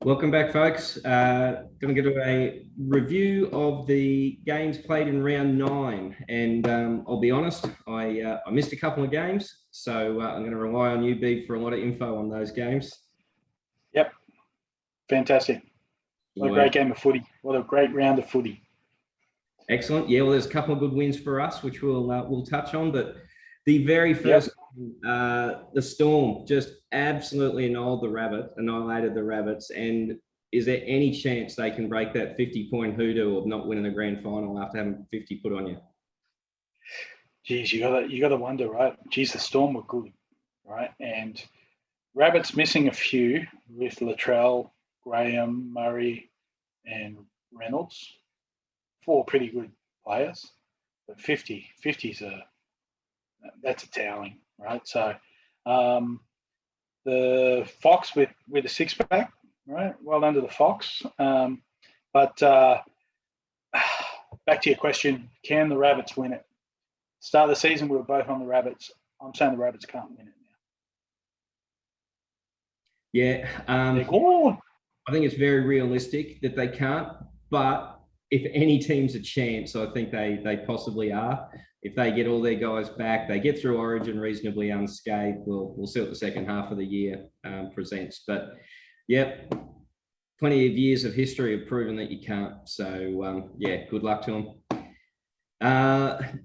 Welcome back, folks. Going to get a review of the games played in round 9. And I'll be honest, I missed a couple of games. So I'm going to rely on you, Beeb, for a lot of info on those games. Yep. Fantastic. What a great game of footy. What a great round of footy. Excellent. Yeah, well, there's a couple of good wins for us, which we'll touch on. But the very first, the Storm just absolutely annihilated the Rabbits. And is there any chance they can break that 50-point hoodoo of not winning the grand final after having 50 put on you? Geez, you gotta wonder, right? Geez, the Storm were good, right? And Rabbits missing a few with Latrell, Graham, Murray, and Reynolds. 4 pretty good players, but 50's that's a toweling, right? So the Fox with a 6-pack, right? Well done to the Fox. But back to your question, can the Rabbits win it? Start of the season, we were both on the Rabbits. I'm saying the Rabbits can't win it now. Yeah. They're gone. I think it's very realistic that they can't, but if any team's a chance, I think they possibly are. If they get all their guys back, they get through Origin reasonably unscathed. We'll see what the second half of the year presents. But yep, plenty of years of history have proven that you can't. So yeah, good luck to them.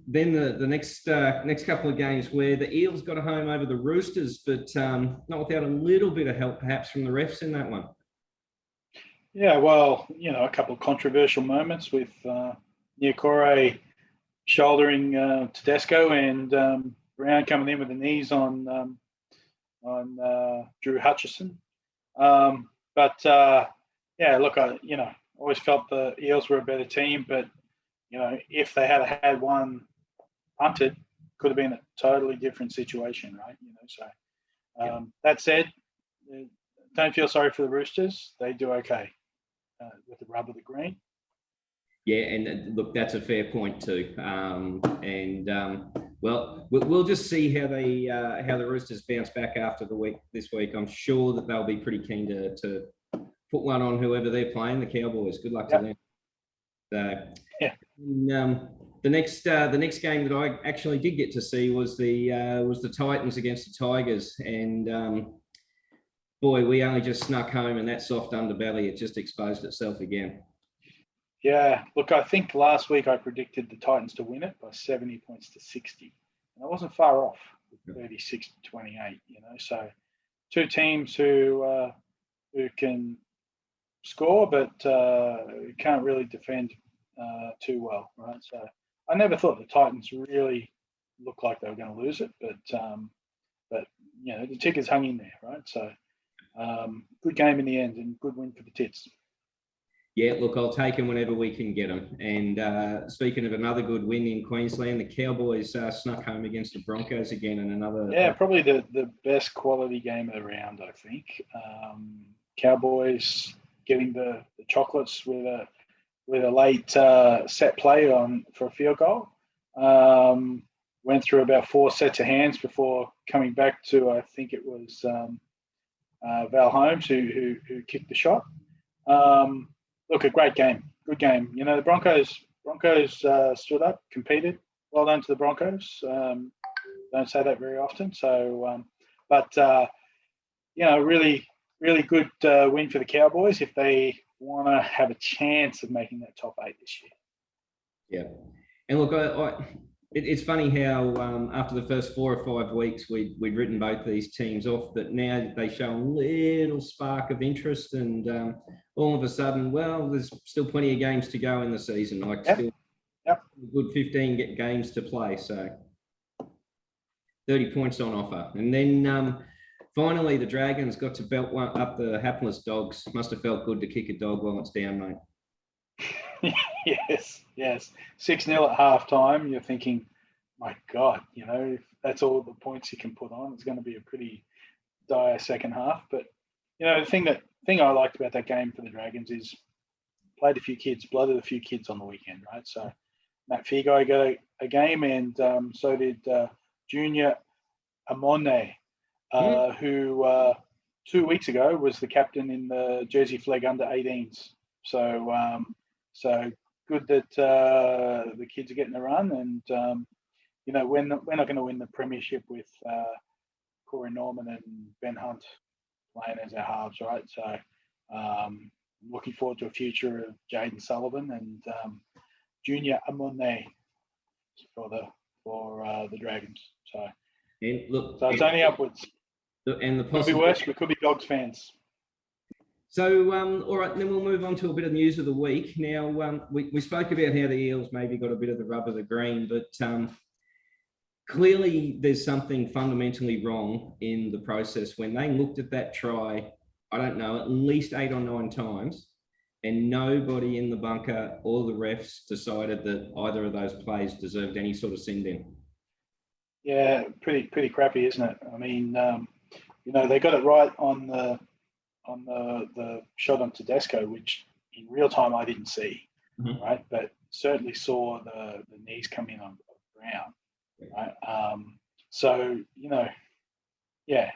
Then the next couple of games where the Eels got a home over the Roosters, but not without a little bit of help perhaps from the refs in that one. Yeah, well, a couple of controversial moments with Niokore shouldering Tedesco and Brown coming in with the knees on Drew Hutchison. But yeah, look, I always felt the Eels were a better team, but if they had had one punted, could have been a totally different situation, right? So that said, don't feel sorry for the Roosters. They do okay with the rub of the green. Yeah, and look, that's a fair point too. Well, we'll just see how the Roosters bounce back after this week. I'm sure that they'll be pretty keen to put one on whoever they're playing, the Cowboys. Good luck to them. So, yeah. The next game that I actually did get to see was the Titans against the Tigers, and boy, we only just snuck home, and that soft underbelly, it just exposed itself again. Yeah, look, I think last week I predicted the Titans to win it by 70 points to 60, and I wasn't far off with 36 to 28. So two teams who can score but can't really defend too well, right? So I never thought the Titans really looked like they were going to lose it, but the tickets hung in there, right? So good game in the end and good win for the Tits. Yeah, look, I'll take them whenever we can get them. And speaking of another good win in Queensland, the Cowboys snuck home against the Broncos again, and another. Yeah, probably the best quality game of the round, I think. Cowboys getting the chocolates with a late set play for a field goal. Went through about 4 sets of hands before coming back to, I think it was Val Holmes who kicked the shot. Look, a great game, good game. The Broncos stood up, competed. Well done to the Broncos. Don't say that very often. So, really, really good win for the Cowboys if they want to have a chance of making that top 8 this year. Yeah, and look, it's funny how after the first 4 or 5 weeks we'd written both these teams off, but now they show a little spark of interest, and all of a sudden, well, there's still plenty of games to go in the season. Still a good 15 games to play, so 30 points on offer. And then finally, the Dragons got to belt one up the hapless Dogs. Must have felt good to kick a dog while it's down, mate. Yes. 6-0 at halftime. You're thinking, my God, if that's all the points you can put on, it's going to be a pretty dire second half. But the thing I liked about that game for the Dragons is blooded a few kids on the weekend, right? So Matt Figo got a game, and so did Junior Amone, who 2 weeks ago was the captain in the Jersey Flegg under 18s. So so good that the kids are getting a run, and you know, we're not going to win the premiership with Corey Norman and Ben Hunt playing as our halves, right? So looking forward to a future of Jaden Sullivan and Junior Amone for the Dragons. So And look, so it's only upwards. And the Could be worse. We could be Dogs fans. So, all right, then we'll move on to a bit of news of the week. Now, we spoke about how the Eels maybe got a bit of the rub of the green, but clearly there's something fundamentally wrong in the process. When they looked at that try, I don't know, at least 8 or 9 times, and nobody in the bunker or the refs decided that either of those plays deserved any sort of send-in. Yeah, pretty crappy, isn't it? I mean, you know, they got it right on the shot on Tedesco, which in real time I didn't see, right? But certainly saw the knees come in on the ground, right? So, you know, yeah,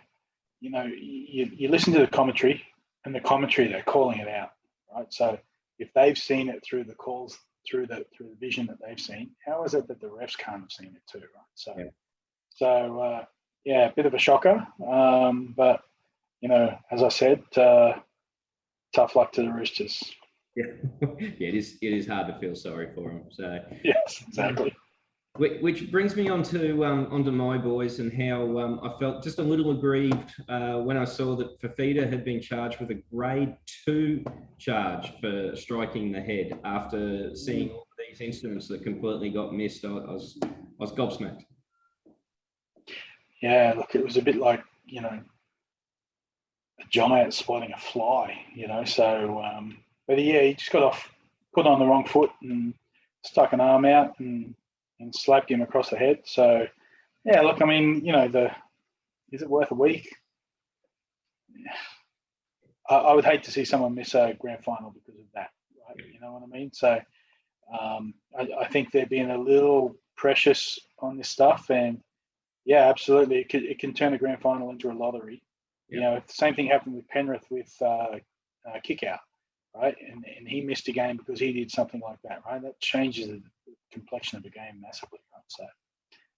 you know, you listen to the commentary, and the commentary, they're calling it out, right? So if they've seen it through the calls, through the vision that they've seen, how is it that the refs can't have seen it too, right? So yeah, a bit of a shocker, but you know, as I said, tough luck to the Roosters. Yeah, yeah, it is hard to feel sorry for them. So yes, exactly. Which brings me on to onto my boys and how I felt just a little aggrieved when I saw that Fafita had been charged with a grade 2 charge for striking the head after seeing all these incidents that completely got missed. I was gobsmacked. Yeah, look, it was a bit like, you know, a giant spotting a fly, you know. So, but yeah, he just put on the wrong foot and stuck an arm out and slapped him across the head. So, yeah, look, I mean, you know, is it worth a week? Yeah. I would hate to see someone miss a grand final because of that, right? You know what I mean? So, I think they're being a little precious on this stuff, and yeah, absolutely, it can turn a grand final into a lottery. Yeah. You know, if the same thing happened with Penrith with kick out, right? And he missed a game because he did something like that, right? That changes the complexion of the game massively, right? So,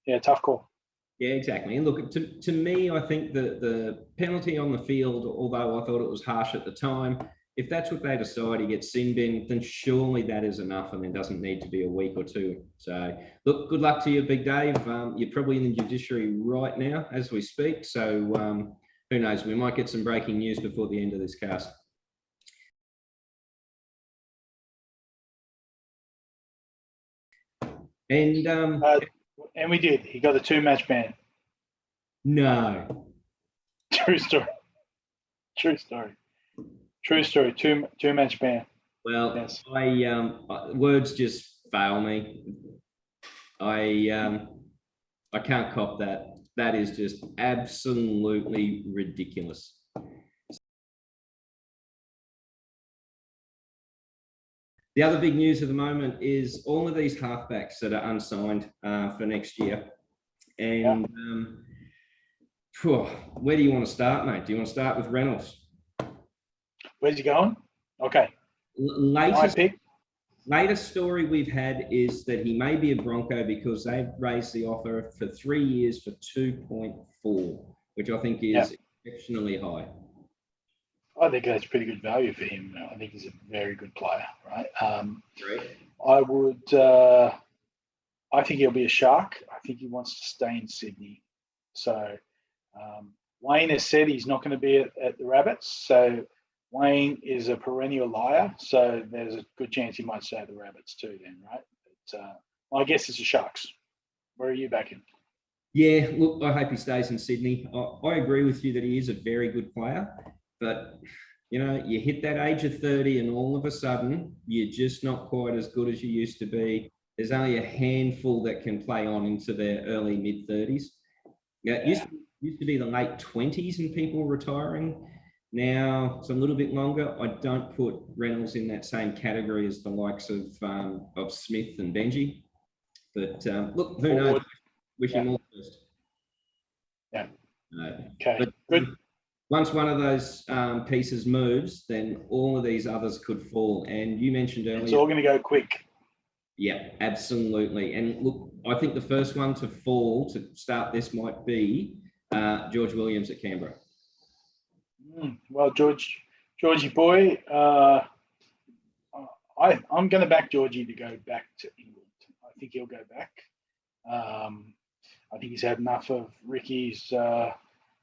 yeah, tough call. Yeah, exactly. And look, to me, I think the penalty on the field, although I thought it was harsh at the time, if that's what they decide, he gets sin bin, then surely that is enough and there doesn't need to be a week or two. So, look, good luck to you, Big Dave. You're probably in the judiciary right now as we speak. So, who knows? We might get some breaking news before the end of this cast. And we did. He got a 2-match ban. No. True story. True story. True story. Two-match ban. Well, yes. Words just fail me. I can't cop that. That is just absolutely ridiculous. The other big news at the moment is all of these halfbacks that are unsigned for next year. And where do you want to start, mate? Do you want to start with Reynolds? Where's he going? Okay. Latest story we've had is that he may be a Bronco because they've raised the offer for 3 years for 2.4, which I think is exceptionally high. I think that's pretty good value for him. I think he's a very good player, right? Great. I think he'll be a Shark. I think he wants to stay in Sydney. So Wayne has said he's not going to be at the Rabbits. So Wayne is a perennial liar. So there's a good chance he might stay at the Rabbits too then, right? But I guess it's the Sharks. Where are you backing? Yeah, look, I hope he stays in Sydney. I agree with you that he is a very good player. But, you know, you hit that age of 30 and all of a sudden you're just not quite as good as you used to be. There's only a handful that can play on into their early mid-30s. It used to be the late 20s and people retiring. Now it's a little bit longer. I don't put Reynolds in that same category as the likes of Smith and Benji. But look, who knows? Wish him all the best. Yeah. Okay, good. once one of those pieces moves, then all of these others could fall. And you mentioned earlier, it's all going to go quick. Yeah, absolutely. And look, I think the first one to fall to start this might be George Williams at Canberra. Well, Georgie boy, I'm going to back Georgie to go back to England. I think he'll go back. I think he's had enough of Ricky's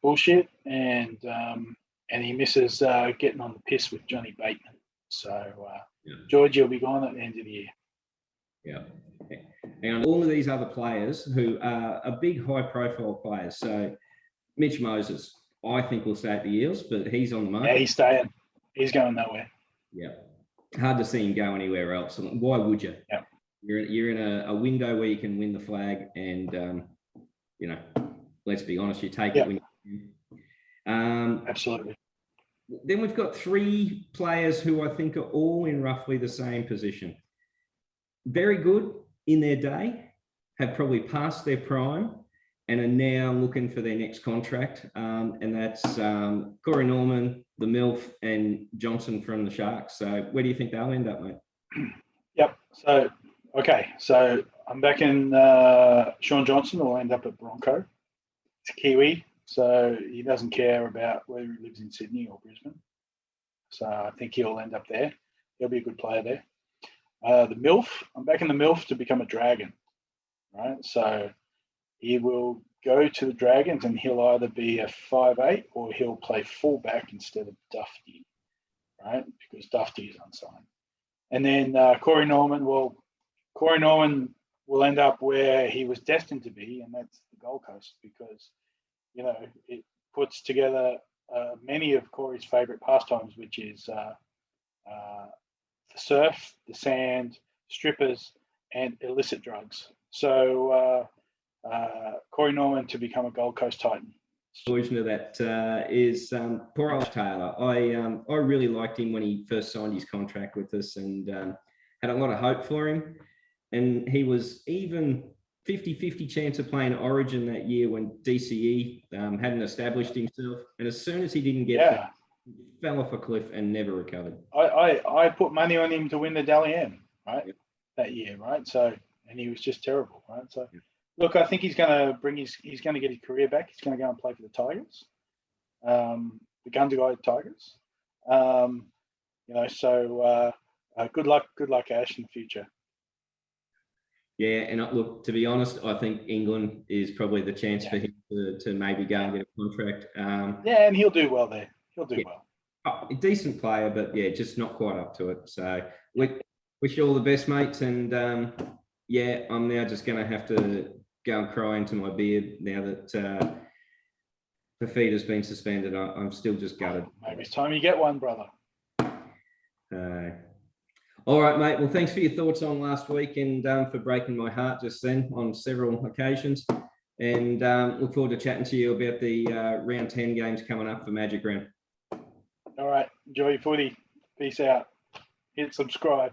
bullshit, and he misses getting on the piss with Johnny Bateman. So Georgie will be gone at the end of the year. Yeah. And all of these other players who are big, high-profile players. So Mitch Moses, I think will stay at the Eels, but he's on the market. Yeah, he's staying. He's going nowhere. Yeah. Hard to see him go anywhere else. Why would you? Yeah. You're in a window where you can win the flag, and let's be honest, you take it when you can. Absolutely. Then we've got three players who I think are all in roughly the same position. Very good in their day, have probably passed their prime, and are now looking for their next contract. And that's Corey Norman, the MILF, and Johnson from the Sharks. So where do you think they'll end up, mate? Yep. So I'm back in Sean Johnson will end up at Bronco. It's Kiwi, so he doesn't care about whether he lives in Sydney or Brisbane. So I think he'll end up there. He'll be a good player there. The MILF, I'm back in the MILF to become a Dragon, right? So he will go to the Dragons and he'll either be a 5'8" or he'll play fullback instead of Dufty, right? Because Dufty is unsigned. And then Corey Norman will end up where he was destined to be, and that's the Gold Coast, because, it puts together many of Corey's favourite pastimes, which is the surf, the sand, strippers, and illicit drugs. So Corey Norman to become a Gold Coast Titan. Version of that is poor old Taylor. I really liked him when he first signed his contract with us, and had a lot of hope for him. And he was even 50-50 chance of playing Origin that year when DCE hadn't established himself. And as soon as he didn't get that, he fell off a cliff and never recovered. I put money on him to win the Dally M, right, that year, right? So, and he was just terrible, right? So, look, I think he's going to get his career back. He's going to go and play for the Tigers, the Gundagai Tigers. So good luck, Ash, in the future. Yeah, and look, to be honest, I think England is probably the chance for him to maybe go and get a contract. And he'll do well there. He'll do well. A decent player, but just not quite up to it. So wish you all the best, mates. And I'm now just going to have to go and cry into my beard now that Fafita's been suspended. I'm still just gutted. Maybe it's time you get one, brother. All right, mate. Well, thanks for your thoughts on last week, and for breaking my heart just then on several occasions. And look forward to chatting to you about the round 10 games coming up for Magic Round. All right. Enjoy your footy. Peace out. Hit subscribe.